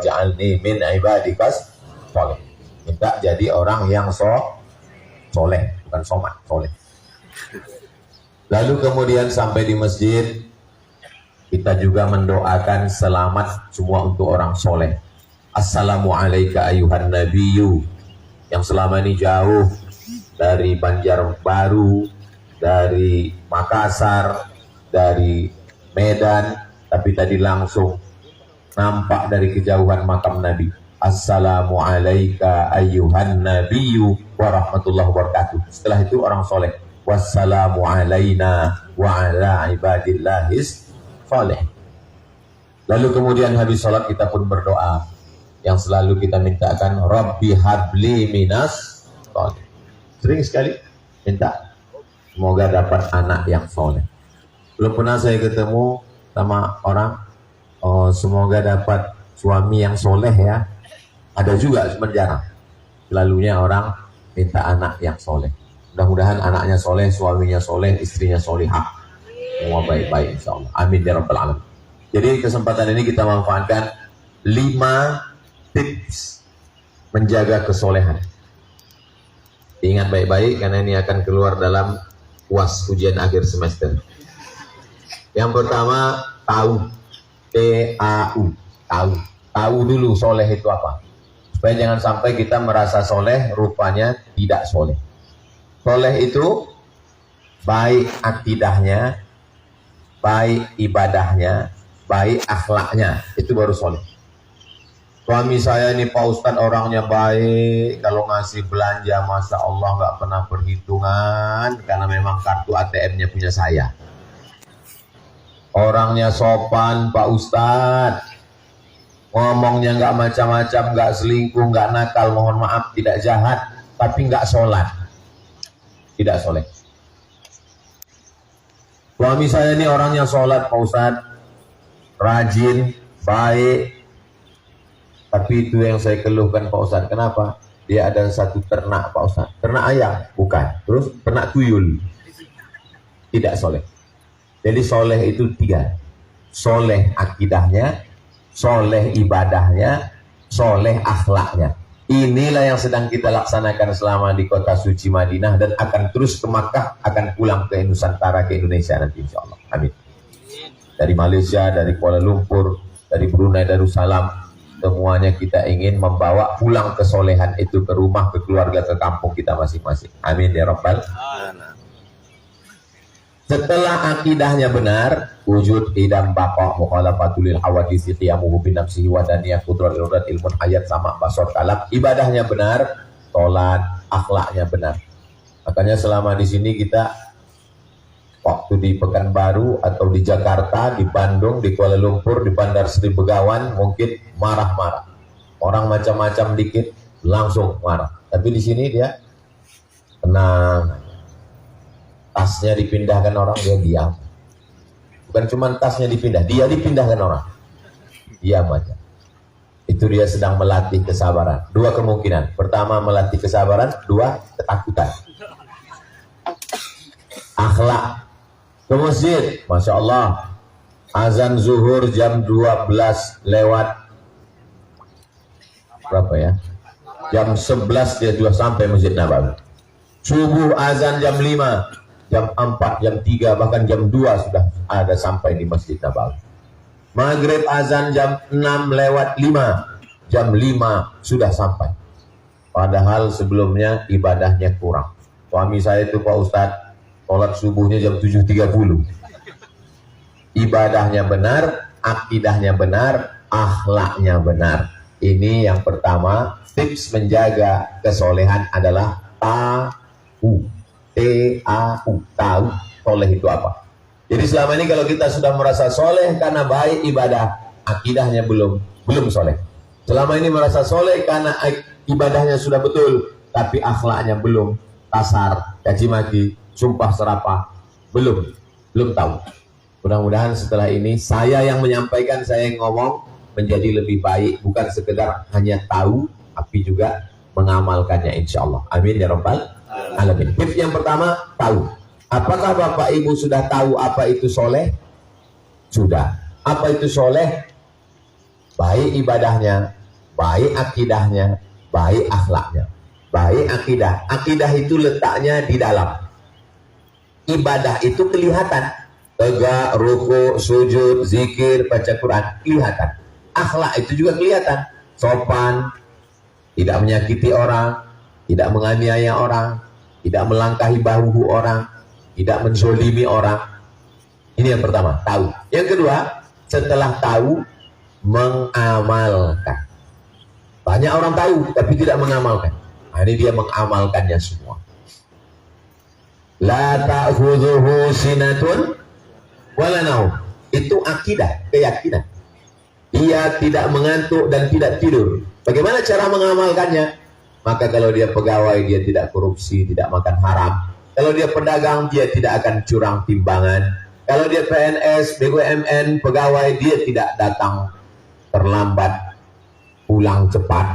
waj'alni min ibadikas soleh. Minta jadi orang yang soleh, bukan somat, soleh. Lalu kemudian sampai di masjid, kita juga mendoakan selamat semua untuk orang soleh. Assalamualaikum ayuhan nabiyyu, yang selama ini jauh dari Banjarbaru, dari Makassar, dari Medan, tapi tadi langsung nampak dari kejauhan makam Nabi. Assalamualaikum ayuhan nabiyyu warahmatullahi wabarakatuh. Setelah itu orang soleh. Wassalamu alaina wa ala ibadillahis soleh. Lalu kemudian habis sholat kita pun berdoa yang selalu kita mintakan, Rabbi habli minas soleh. Sering sekali minta semoga dapat anak yang soleh. Belum pernah saya ketemu sama orang, oh semoga dapat suami yang soleh ya. Ada juga, cuma jarang. Selalunya orang minta anak yang soleh. Mudah-mudahan anaknya soleh, suaminya soleh, istrinya solehah. Semua baik-baik insya Allah. Amin ya rabbal alamin. Jadi kesempatan ini kita manfaatkan 5 tips menjaga kesolehan. Ingat baik-baik karena ini akan keluar dalam UAS ujian akhir semester. Yang pertama, tahu. T-A-U. Tahu. Tahu dulu soleh itu apa. Supaya jangan sampai kita merasa soleh, rupanya tidak soleh. Soleh itu baik akidahnya, baik ibadahnya, baik akhlaknya. Itu baru soleh. Suami saya ini Pak Ustadz orangnya baik, kalau ngasih belanja Masya Allah nggak pernah perhitungan, karena memang kartu ATM-nya punya saya. Orangnya sopan Pak Ustadz, ngomongnya nggak macam-macam, nggak selingkuh, nggak nakal, mohon maaf, tidak jahat, tapi nggak sholat, tidak soleh. Suami saya ini orangnya sholat Pak Ustadz, rajin, baik, tapi itu yang saya keluhkan Pak Ustadz. Kenapa? Dia ada satu ternak Pak Ustadz. Ternak ayam? Bukan. Terus ternak tuyul? Tidak soleh. Jadi soleh itu 3. Soleh akidahnya, soleh ibadahnya, soleh akhlaknya. Inilah yang sedang kita laksanakan selama di kota suci Madinah, dan akan terus ke Makkah, akan pulang ke Nusantara, ke Indonesia nanti insya Allah. Amin. Dari Malaysia, dari Kuala Lumpur, dari Brunei Darussalam, semuanya kita ingin membawa pulang kesolehan itu ke rumah, ke keluarga, ke kampung kita masing-masing. Amin ya rabbal alamin. Setelah akidahnya benar, wujud idam baqa mukhalafatul hawadisi qiyamuhu bi nafsihi wa daniyah qudrat irodat ilmun hayat sama basor kalam. Ibadahnya benar, sholat, akhlaknya benar. Makanya selama di sini kita, waktu di Pekanbaru atau di Jakarta, di Bandung, di Kuala Lumpur, di Bandar Sri Begawan, mungkin marah-marah. Orang macam-macam dikit langsung marah. Tapi di sini dia tenang. Tasnya dipindahkan orang, dia diam. Bukan cuma tasnya dipindah, dia dipindahkan orang. Diam aja. Itu dia sedang melatih kesabaran. 2 kemungkinan. Pertama melatih kesabaran, 2 ketakutan. Akhlak. Ke masjid, Masya Allah, azan zuhur jam 12 lewat berapa ya? Jam 11 dia sudah sampai Masjid Nabawi. Subuh azan jam 5, jam 4, jam 3, bahkan jam 2 sudah ada sampai di Masjid Nabawi. Maghrib azan jam 6 lewat 5, jam 5 sudah sampai. Padahal sebelumnya ibadahnya kurang. Suami saya itu Pak Ustadz, sholat subuhnya jam 7.30. Ibadahnya benar, akidahnya benar, akhlaknya benar. Ini yang pertama, tips menjaga kesolehan adalah tahu. T-A-U, tahu soleh itu apa. Jadi selama ini kalau kita sudah merasa soleh karena baik ibadah, akidahnya belum soleh. Selama ini merasa soleh karena ibadahnya sudah betul, tapi akhlaknya belum, kasar, caci maki, sumpah serapah, belum tahu. Mudah-mudahan setelah ini saya yang menyampaikan, saya yang ngomong menjadi lebih baik, bukan sekedar hanya tahu, tapi juga mengamalkannya insya Allah. Amin ya rabbal alamin. Tips yang pertama, tahu. Apakah Bapak Ibu sudah tahu apa itu soleh? Sudah. Apa itu soleh? baik ibadahnya, baik akidahnya, baik akhlaknya. Baik akidah. Akidah itu letaknya di dalam. Ibadah itu kelihatan. Tegak, ruku, sujud, zikir, baca Quran, kelihatan. Akhlak itu juga kelihatan. Sopan, tidak menyakiti orang, tidak menganiaya orang, tidak melangkahi bahu orang, tidak menzolimi orang. Ini yang pertama, tahu. Yang kedua, setelah tahu, mengamalkan. Banyak orang tahu, tapi tidak mengamalkan. Nah, ini dia mengamalkannya semua. La ta'khudhuhu sinatun wala naum. Itu akidah, keyakinan. Dia tidak mengantuk dan tidak tidur. Bagaimana cara mengamalkannya? Maka kalau dia pegawai, dia tidak korupsi, tidak makan haram. Kalau dia pedagang, dia tidak akan curang timbangan. Kalau dia PNS, BUMN, pegawai, dia tidak datang terlambat, pulang cepat.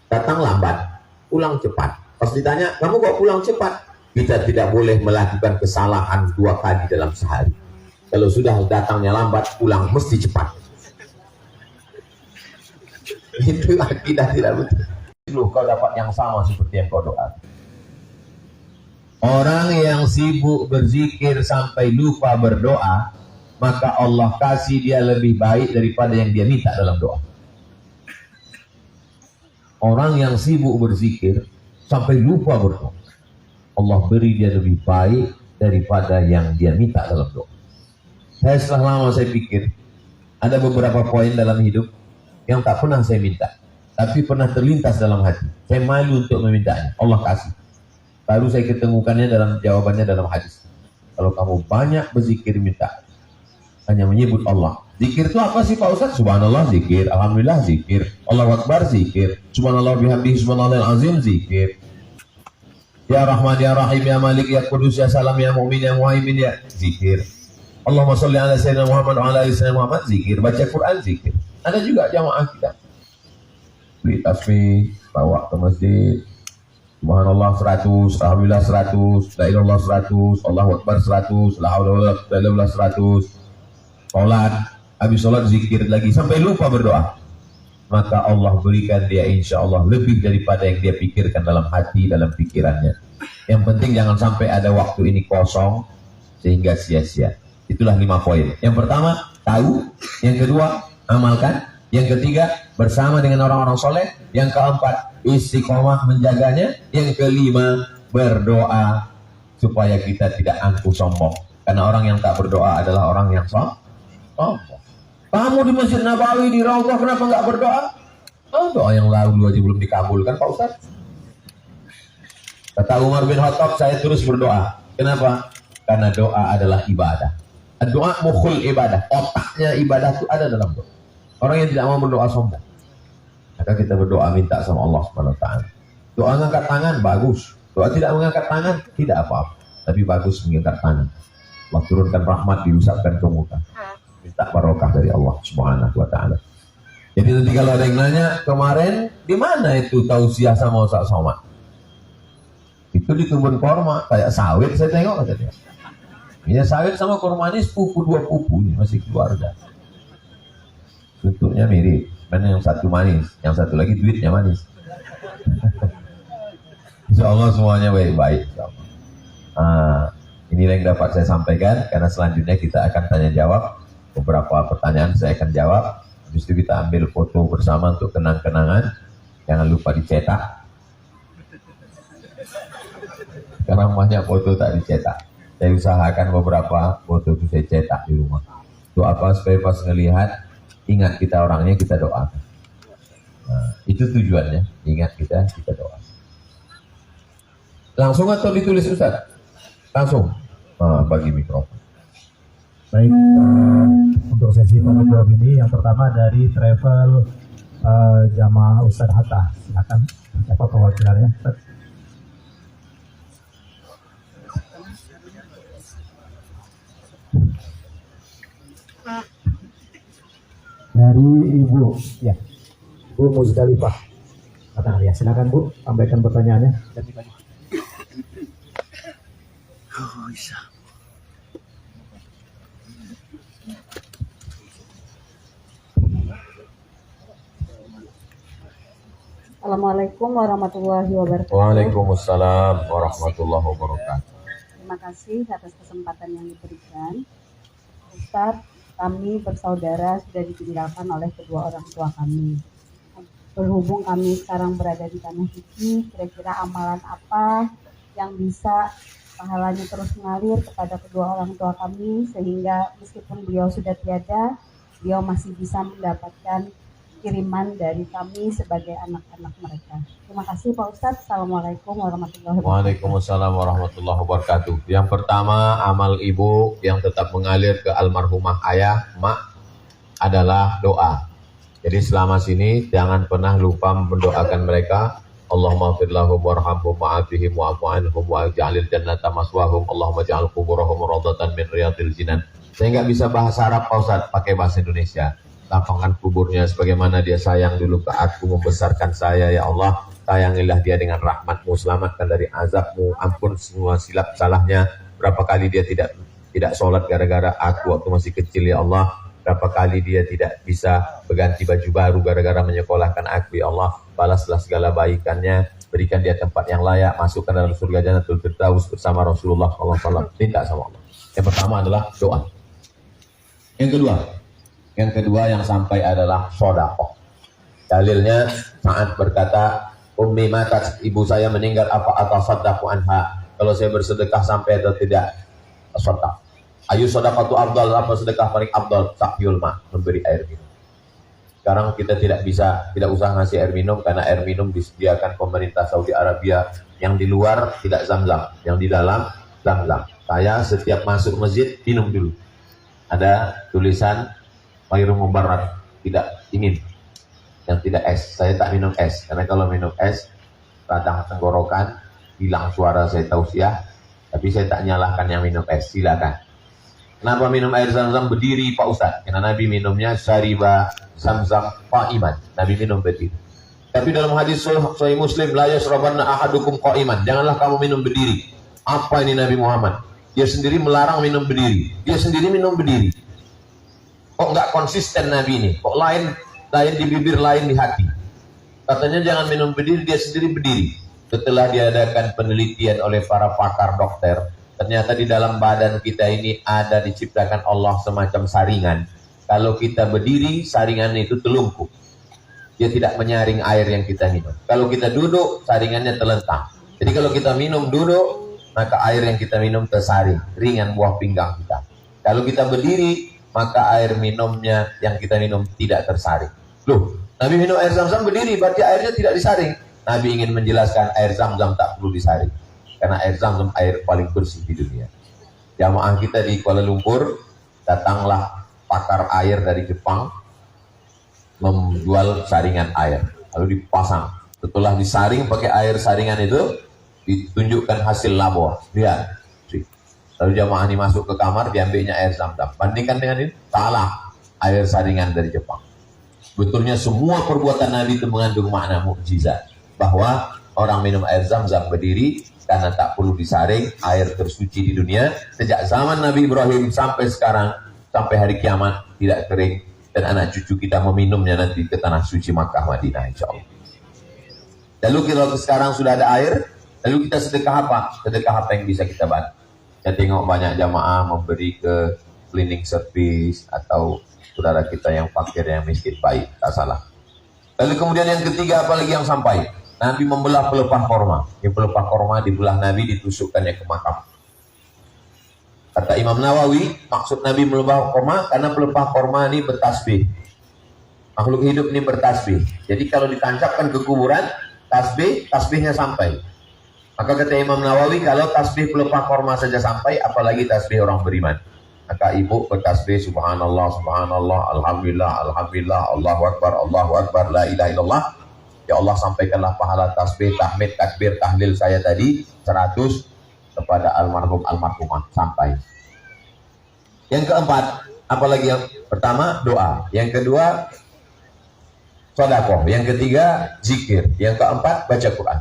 Datang lambat, pulang cepat. Pas ditanya, kamu kok pulang cepat? Kita tidak boleh melakukan kesalahan 2 kali dalam sehari. Kalau sudah datangnya lambat, pulang mesti cepat. Itu akidah tidak betul. Loh, kau dapat yang sama seperti yang kau doa. Orang yang sibuk berzikir sampai lupa berdoa, maka Allah kasih dia lebih baik daripada yang dia minta dalam doa. Orang yang sibuk berzikir sampai lupa berdoa, Allah beri dia lebih baik daripada yang dia minta dalam doa. Setelah lama saya pikir, ada beberapa poin dalam hidup yang tak pernah saya minta, tapi pernah terlintas dalam hati. Saya malu untuk memintanya, Allah kasih. Baru saya ketemukannya dalam jawabannya dalam hadis. Kalau kamu banyak berzikir minta, hanya menyebut Allah. Zikir itu apa sih Pak Ustaz? Subhanallah zikir, Alhamdulillah zikir, Allahu Akbar zikir, Subhanallah bihamdihi subhanallahil azim zikir. Ya Rahman ya Rahim ya Malik ya Qudus ya Salam ya Mu'min ya Muhaimin ya zikir. Allahumma sholli ala sayyidina Muhammad wa ala ali sayyidina Muhammad zikir. Baca Quran zikir. Ada juga jamaah kita beli tasbih, bawa ke masjid, Subhanallah 100, Alhamdulillah 100, La ilallah 100, Allahu Akbar 100, La haula wala quwwata illa billah 100. Salat, habis salat zikir lagi sampai lupa berdoa. Maka Allah berikan dia insya Allah lebih daripada yang dia pikirkan dalam hati, dalam pikirannya. Yang penting jangan sampai ada waktu ini kosong sehingga sia-sia. Itulah 5 poin. Yang pertama, tahu. Yang kedua, amalkan. Yang ketiga, bersama dengan orang-orang soleh. Yang keempat, istiqomah menjaganya. Yang kelima, berdoa supaya kita tidak angkuh sombong. Karena orang yang tak berdoa adalah orang yang sombong. Kamu di Masjid Nabawi, di Raudhah, kenapa nggak berdoa? Oh, doa yang lalu aja belum dikabulkan Pak Ustaz. Kata Umar bin Khattab, saya terus berdoa. Kenapa? Karena doa adalah ibadah. Doa mukhul ibadah. Otaknya ibadah itu ada dalam doa. Orang yang tidak mau berdoa sombong. Maka kita berdoa minta sama Allah SWT. Doa mengangkat tangan, bagus. Doa tidak mengangkat tangan, tidak apa-apa. Tapi bagus mengangkat tangan. Allah turunkan rahmat, diusapkan ke muka. Minta barokah dari Allah Subhanahu wa taala. Jadi nanti kalau ada yang nanya, kemarin di mana itu tausiah sama Ustaz Somad? Itu di kebun korma, kayak sawit saya tengok katanya. Ini sawit sama korma ini sepupu, 2 pupu ini masih keluarga. Bentuknya mirip, mana yang satu manis, yang satu lagi duitnya manis. Insya Allah semuanya baik-baik. Inilah yang dapat saya sampaikan, karena selanjutnya kita akan tanya jawab. Beberapa pertanyaan saya akan jawab. Habis itu kita ambil foto bersama untuk kenang-kenangan. Jangan lupa dicetak. Sekarang banyak foto tak dicetak. Saya usahakan beberapa foto itu saya cetak di rumah. Itu apa? Supaya pas ngelihat, ingat kita orangnya, kita doakan. Nah, itu tujuannya. Ingat kita doa. Langsung atau ditulis Ustaz? Langsung. Bagi mikrofon. Baik, untuk sesi tanya jawab ini yang pertama dari travel jamaah Ustadz Hatta. Silakan, siapa perwakilannya? Dari Ibu, ya, Bu Muzdalifah. Kata ya, silakan Bu, sampaikan pertanyaannya. Oh, bisa. Assalamualaikum warahmatullahi wabarakatuh. Waalaikumsalam warahmatullahi wabarakatuh. Terima kasih atas kesempatan yang diberikan. Ustadz, kami bersaudara sudah ditinggalkan oleh kedua orang tua kami. Berhubung kami sekarang berada di tanah suci, kira-kira amalan apa yang bisa pahalanya terus mengalir kepada kedua orang tua kami, sehingga meskipun beliau sudah tiada, beliau masih bisa mendapatkan kiriman dari kami sebagai anak-anak mereka. Terima kasih Pak Ustadz. Assalamualaikum warahmatullahi wabarakatuh. Waalaikumsalam warahmatullahi wabarakatuh. Yang pertama, amal ibu yang tetap mengalir ke almarhumah ayah, mak adalah doa. Jadi selama sini jangan pernah lupa mendoakan mereka. Allahumma ighfir lahum warhamhum wa'afihim wa'fu anhum wa'jalil jannata maswahum. Allahumma ja'al quburahum rawdatan min riyadil jinan. Saya nggak bisa bahasa Arab Pak Ustaz, pakai bahasa Indonesia. Lapangkan kuburnya sebagaimana dia sayang dulu ke aku, membesarkan saya, ya Allah. Sayangilah dia dengan rahmat-Mu, selamatkan dari azab-Mu, ampun semua silap salahnya. Berapa kali dia tidak sholat gara-gara aku waktu masih kecil, ya Allah. Berapa kali dia tidak bisa berganti baju baru gara-gara menyekolahkan aku, ya Allah. Balaslah segala baikannya, berikan dia tempat yang layak, masukkan dalam surga Jannatul Firdaus bersama Rasulullah SAW. Minta sama Allah. Yang pertama adalah doa. Yang kedua yang sampai adalah sedekah. Dalilnya saat berkata, Ummi matat, ibu saya meninggal, apa atasaddaqu anha? Kalau saya bersedekah sampai atau tidak? Sedekah. Ayu sedekatu afdal, apa sedekah paling afdal? Saqyul ma, memberi air minum. Sekarang kita tidak usah ngasih air minum karena air minum disediakan pemerintah Saudi Arabia. Yang di luar tidak Zam-Zam, yang di dalam Zam-Zam. Saya setiap masuk masjid minum dulu. Ada tulisan Mairul Mubarak, tidak dingin, yang tidak es. Saya tak minum es, karena kalau minum es radang tenggorokan, hilang suara saya tausiah. Tapi saya tak nyalahkan yang minum es, silakan. Kenapa minum air Zam-Zam berdiri Pak Ustaz? Karena Nabi minumnya syariba Zam-Zam qa'iman. Nabi minum berdiri. Tapi dalam hadis Sahih Muslim, la yashrabanna ahadukum qa'iman. Janganlah kamu minum berdiri. Apa ini Nabi Muhammad? Dia sendiri melarang minum berdiri. Dia sendiri minum berdiri. Kok nggak konsisten Nabi ini? Kok lain di bibir, lain di hati? Katanya jangan minum berdiri, dia sendiri berdiri. Setelah diadakan penelitian oleh para pakar dokter, ternyata di dalam badan kita ini ada diciptakan Allah semacam saringan. Kalau kita berdiri, saringan itu telungkup. Dia tidak menyaring air yang kita minum. Kalau kita duduk, saringannya terlentang. Jadi kalau kita minum duduk, maka air yang kita minum tersaring, ringan buah pinggang kita. Kalau kita berdiri, maka air minumnya yang kita minum tidak tersaring. Loh, Nabi minum air Zam-Zam berdiri, berarti airnya tidak disaring. Nabi ingin menjelaskan air Zam-Zam tak perlu disaring. Karena air Zam-Zam air paling bersih di dunia. Jamaah kita di Kuala Lumpur, datanglah pakar air dari Jepang, menjual saringan air. Lalu dipasang. Setelah disaring pakai air saringan itu, ditunjukkan hasil labor. Lihat. Lalu jamaah ini masuk ke kamar, diambilnya air Zam-Zam. Bandingkan dengan ini, salah. Air saringan dari Jepang. Betulnya semua perbuatan Nabi itu mengandung makna mukjizat. Bahwa orang minum air Zam-Zam berdiri, karena tak perlu disaring, air tersuci di dunia. Sejak zaman Nabi Ibrahim sampai sekarang, sampai hari kiamat, tidak kering. Dan anak cucu kita meminumnya nanti ke tanah suci Makkah, Madinah, insya Allah. Lalu kalau sekarang sudah ada air, lalu kita sedekah apa? Sedekah apa yang bisa kita bantu? Saya tengok banyak jamaah memberi ke cleaning service atau saudara kita yang fakir, yang miskin, baik, tak salah. Lalu kemudian yang ketiga, apalagi yang sampai? Nabi membelah pelepah korma. Di pelepah korma dibelah Nabi, ditusukkannya ke makam. Kata Imam Nawawi, maksud Nabi mebelah korma karena pelepah korma ini bertasbih. Makhluk hidup ini bertasbih. Jadi kalau ditancapkan ke kuburan, tasbihnya sampai. Maka kata Imam Nawawi, kalau tasbih pelepah korma saja sampai, apalagi tasbih orang beriman. Maka ibu bertasbih subhanallah, subhanallah, alhamdulillah, alhamdulillah, Allahu akbar, la ilaha illallah. Ya Allah, sampaikanlah pahala tasbih, tahmid, takbir, tahlil saya tadi 100 kepada almarhumah sampai. Yang keempat, apalagi yang pertama doa, yang kedua sedekah, yang ketiga zikir, yang keempat baca Quran.